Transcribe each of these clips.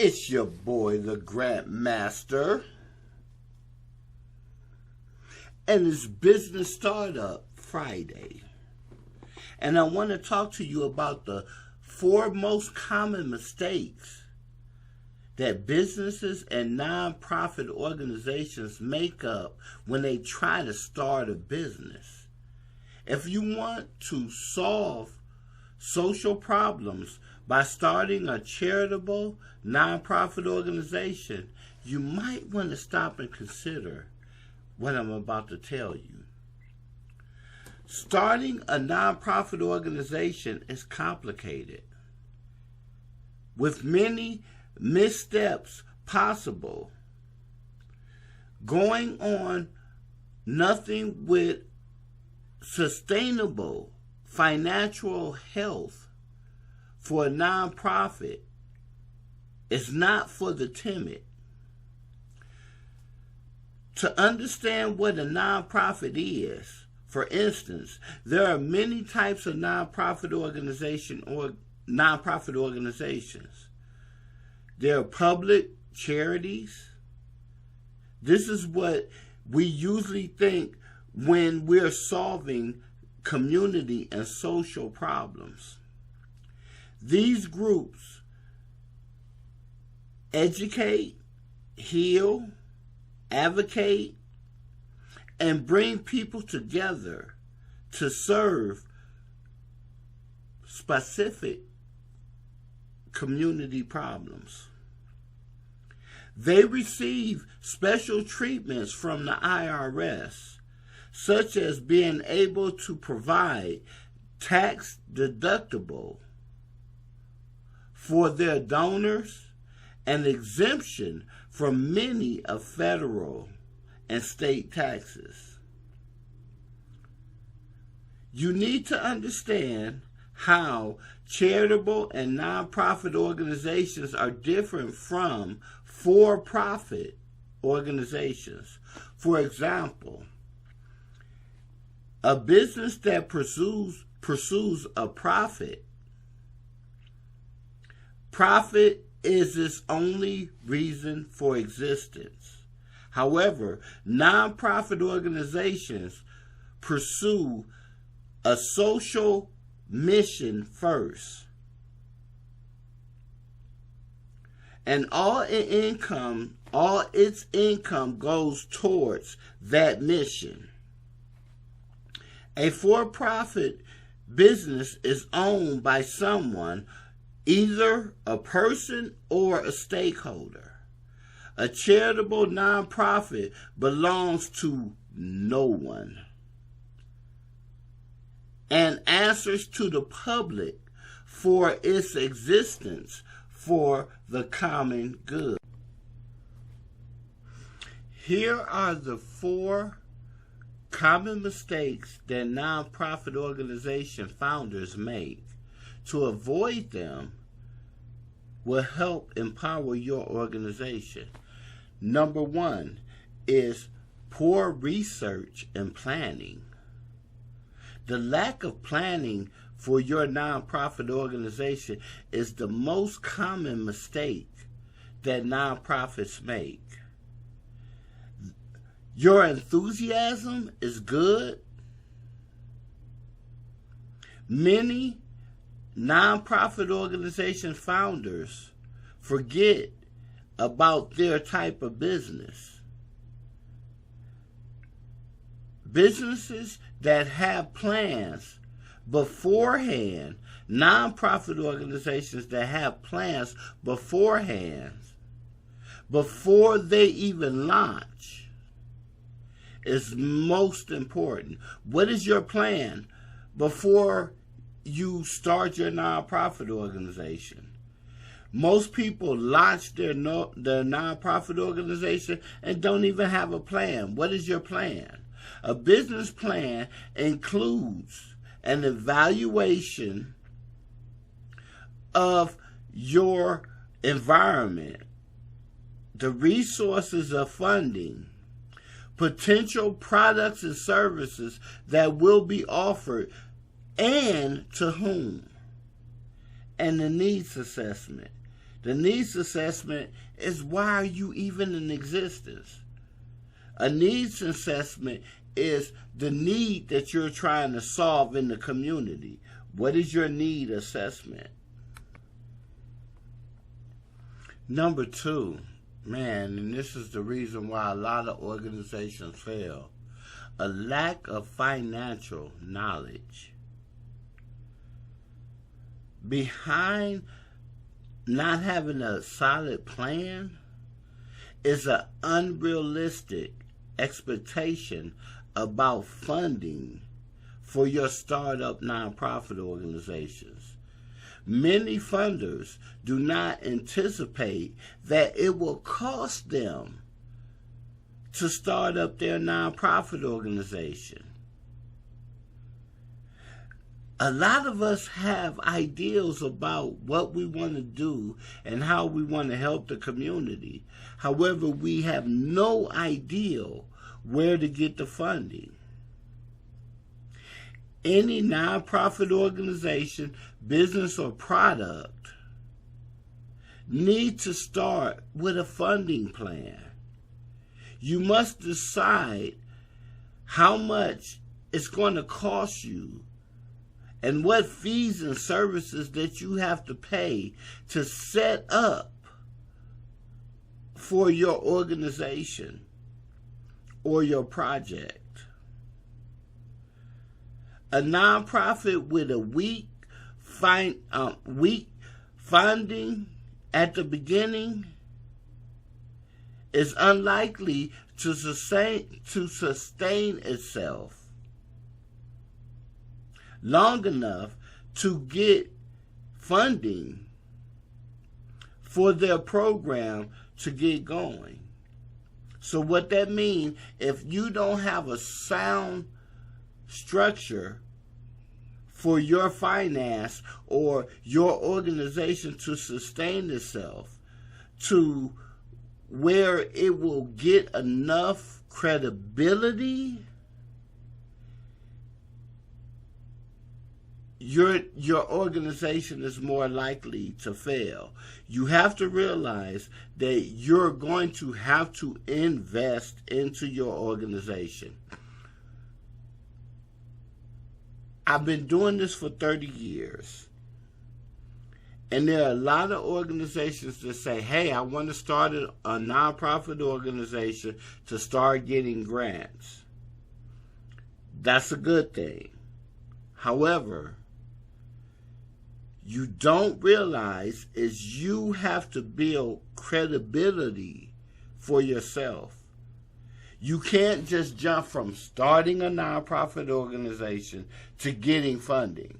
It's your boy, the Grandmaster, and it's Business Startup Friday. And I want to talk to you about the 4 most common mistakes that businesses and nonprofit organizations make up when they try to start a business. If you want to solve social problems by starting a charitable nonprofit organization, you might want to stop and consider what I'm about to tell you. Starting a nonprofit organization is complicated, with many missteps possible. Going on nothing with sustainable financial health for a nonprofit is not for the timid. To understand what a nonprofit is, for instance, there are many types of nonprofit organizations. There are public charities. This is what we usually think when we're solving community and social problems. These groups educate, heal, advocate, and bring people together to serve specific community problems. They receive special treatments from the IRS, such as being able to provide tax deductible for their donors and exemption from many of federal and state taxes. You need to understand how charitable and nonprofit organizations are different from for-profit organizations. For example, a business that pursues a profit is its only reason for existence. However, nonprofit organizations pursue a social mission first, and all its income goes towards that mission. A for-profit business is owned by someone, either a person or a stakeholder. A charitable nonprofit belongs to no one and answers to the public for its existence for the common good. Here are the 4 common mistakes that nonprofit organization founders make. To avoid them will help empower your organization. Number 1 is poor research and planning. The lack of planning for your nonprofit organization is the most common mistake that nonprofits make. Your enthusiasm is good. Many nonprofit organization founders forget about their type of business. Businesses that have plans beforehand, nonprofit organizations that have plans beforehand, before they even launch, is most important. What is your plan before you start your nonprofit organization? Most people launch their nonprofit organization and don't even have a plan. What is your plan? A business plan includes an evaluation of your environment, the resources of funding, potential products and services that will be offered, and to whom, and the needs assessment. The needs assessment is why are you even in existence? A needs assessment is the need that you're trying to solve in the community. What is your need assessment? Number 2, man, and this is the reason why a lot of organizations fail, a lack of financial knowledge. Behind not having a solid plan is an unrealistic expectation about funding for your startup nonprofit organizations. Many funders do not anticipate that it will cost them to start up their nonprofit organization. A lot of us have ideals about what we want to do and how we want to help the community. However, we have no idea where to get the funding. Any nonprofit organization, business, or product need to start with a funding plan. You must decide how much it's going to cost you and what fees and services that you have to pay to set up for your organization or your project. A nonprofit with a weak funding at the beginning is unlikely to sustain itself long enough to get funding for their program to get going. So what that means, if you don't have a sound structure for your finance or your organization to sustain itself to where it will get enough credibility, your organization is more likely to fail. You have to realize that you're going to have to invest into your organization. I've been doing this for 30 years. And there are a lot of organizations that say, hey, I want to start a nonprofit organization to start getting grants. That's a good thing. However, you don't realize is you have to build credibility for yourself. You can't just jump from starting a nonprofit organization to getting funding.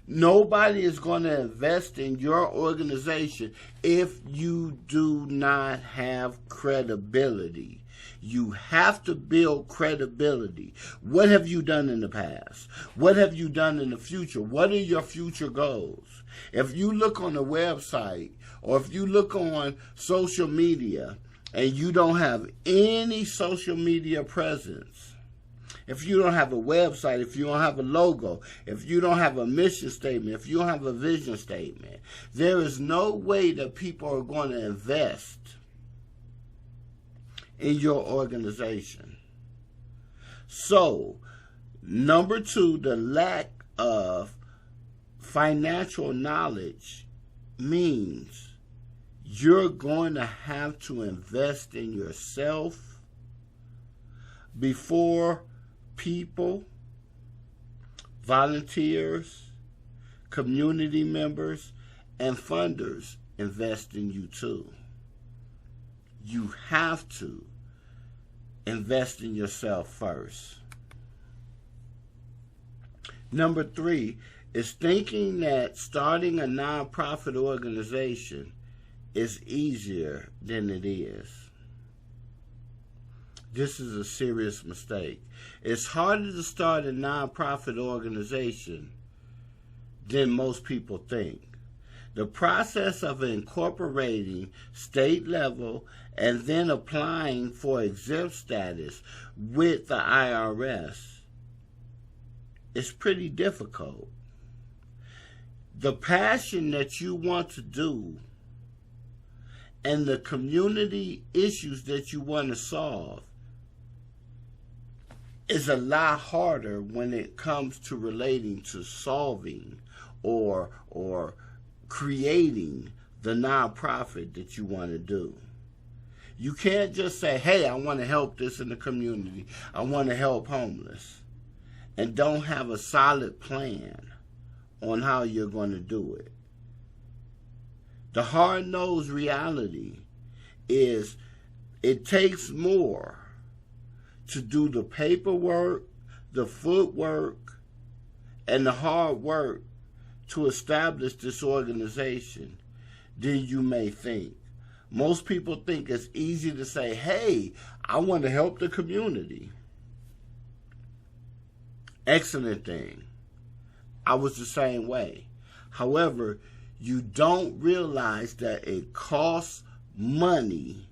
Nobody is going to invest in your organization if you do not have credibility. You have to build credibility. What have you done in the past? What have you done in the future? What are your future goals? If you look on the website or if you look on social media and you don't have any social media presence, if you don't have a website, if you don't have a logo, if you don't have a mission statement, if you don't have a vision statement, there is no way that people are going to invest in your organization. So, number 2, the lack of financial knowledge means you're going to have to invest in yourself before people, volunteers, community members, and funders invest in you too. You have to invest in yourself first. Number 3 is thinking that starting a nonprofit organization is easier than it is. This is a serious mistake. It's harder to start a nonprofit organization than most people think. The process of incorporating state level and then applying for exempt status with the IRS is pretty difficult. The passion that you want to do and the community issues that you want to solve is a lot harder when it comes to relating to solving or creating the nonprofit that you want to do. You can't just say, hey, I want to help this in the community. I want to help homeless. And don't have a solid plan on how you're going to do it. The hard-nosed reality is it takes more to do the paperwork, the footwork, and the hard work to establish this organization than you may think. Most people think it's easy to say, hey, I want to help the community. Excellent thing. I was the same way. However, you don't realize that it costs money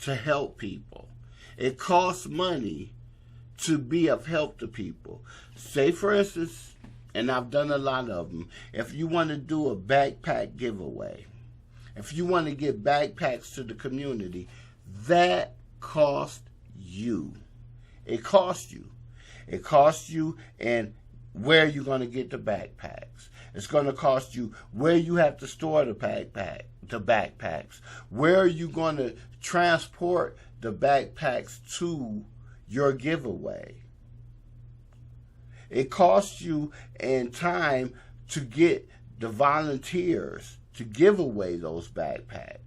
to help people. It costs money to be of help to people. Say, for instance, and I've done a lot of them, if you want to do a backpack giveaway, if you want to give backpacks to the community, that costs you. It costs you. It costs you and where you're going to get the backpacks. It's going to cost you where you have to store the backpacks. Where are you going to transport the backpacks to your giveaway? It costs you in time to get the volunteers to give away those backpacks.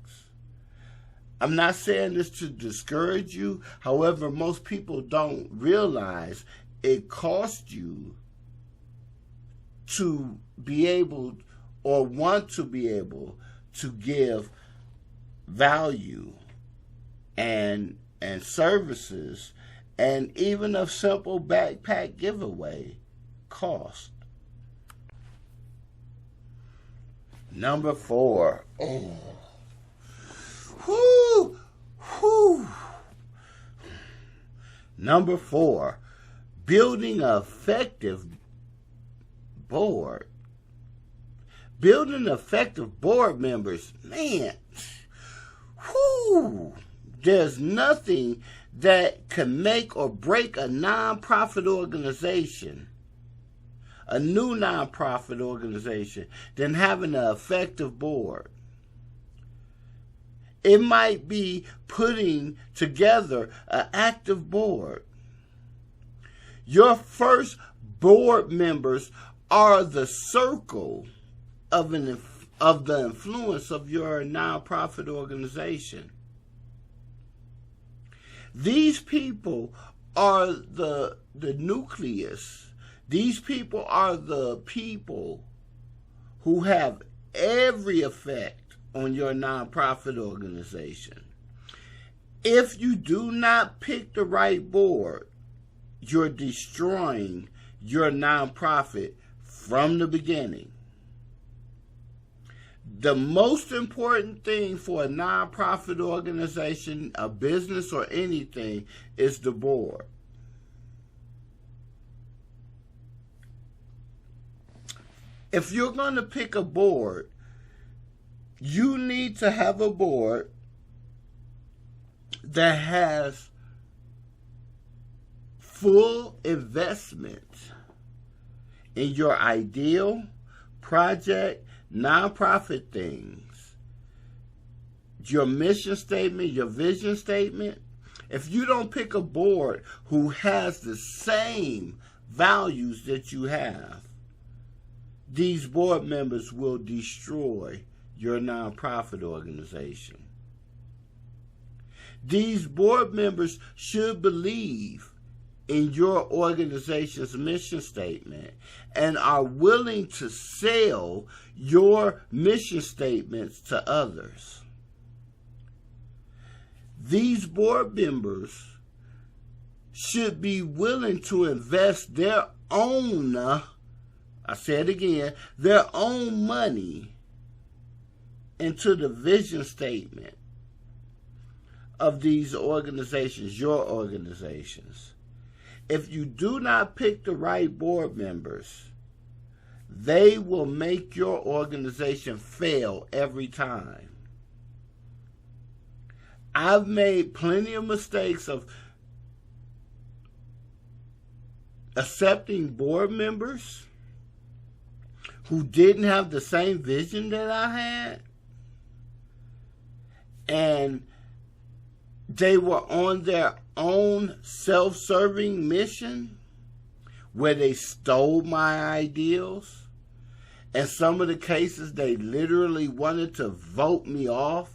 I'm not saying this to discourage you. However, most people don't realize it costs you to be able or want to be able to give value and services, and even a simple backpack giveaway cost. Number 4. Oh. Whoo! Whoo! Number 4. Building an effective board. Building effective board members. Man. Whoo! There's nothing that can make or break a nonprofit organization, a new nonprofit organization, than having an effective board. It might be putting together an active board. Your first board members are the circle of the influence of your nonprofit organization. These people are the nucleus. These people are the people who have every effect on your nonprofit organization. If you do not pick the right board, you're destroying your nonprofit from the beginning. The most important thing for a nonprofit organization, a business, or anything is the board. If you're going to pick a board, you need to have a board that has full investment in your ideal project, nonprofit things, your mission statement, your vision statement. If you don't pick a board who has the same values that you have, these board members will destroy your nonprofit organization. These board members should believe in your organization's mission statement and are willing to sell your mission statements to others. These board members should be willing to invest their own, I say it again, their own money into the vision statement of these organizations, your organizations. If you do not pick the right board members, they will make your organization fail every time. I've made plenty of mistakes of accepting board members who didn't have the same vision that I had, and they were on their own self-serving mission where they stole my ideals. In some of the cases, they literally wanted to vote me off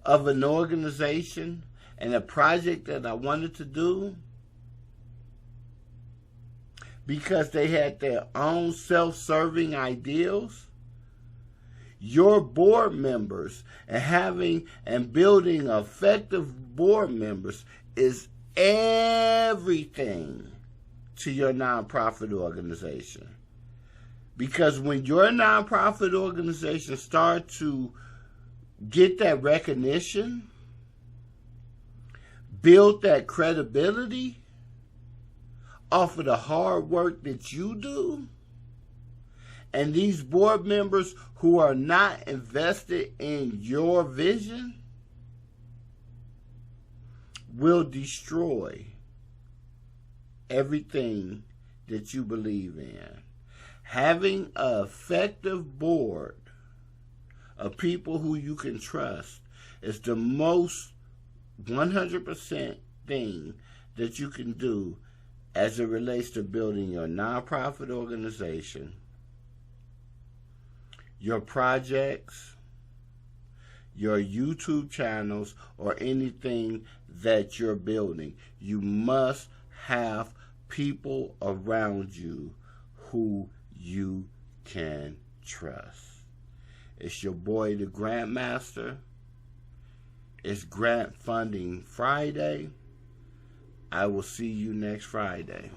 of an organization and a project that I wanted to do because they had their own self-serving ideals. Your board members and having and building effective board members is everything to your nonprofit organization. Because when your nonprofit organization starts to get that recognition, build that credibility off of the hard work that you do, and these board members who are not invested in your vision will destroy everything that you believe in. Having an effective board of people who you can trust is the most 100% thing that you can do as it relates to building your nonprofit organization, your projects, your YouTube channels, or anything that you're building. You must have people around you who you can trust. It's your boy, the Grantmaster. It's Grant Funding Friday. I will see you next Friday.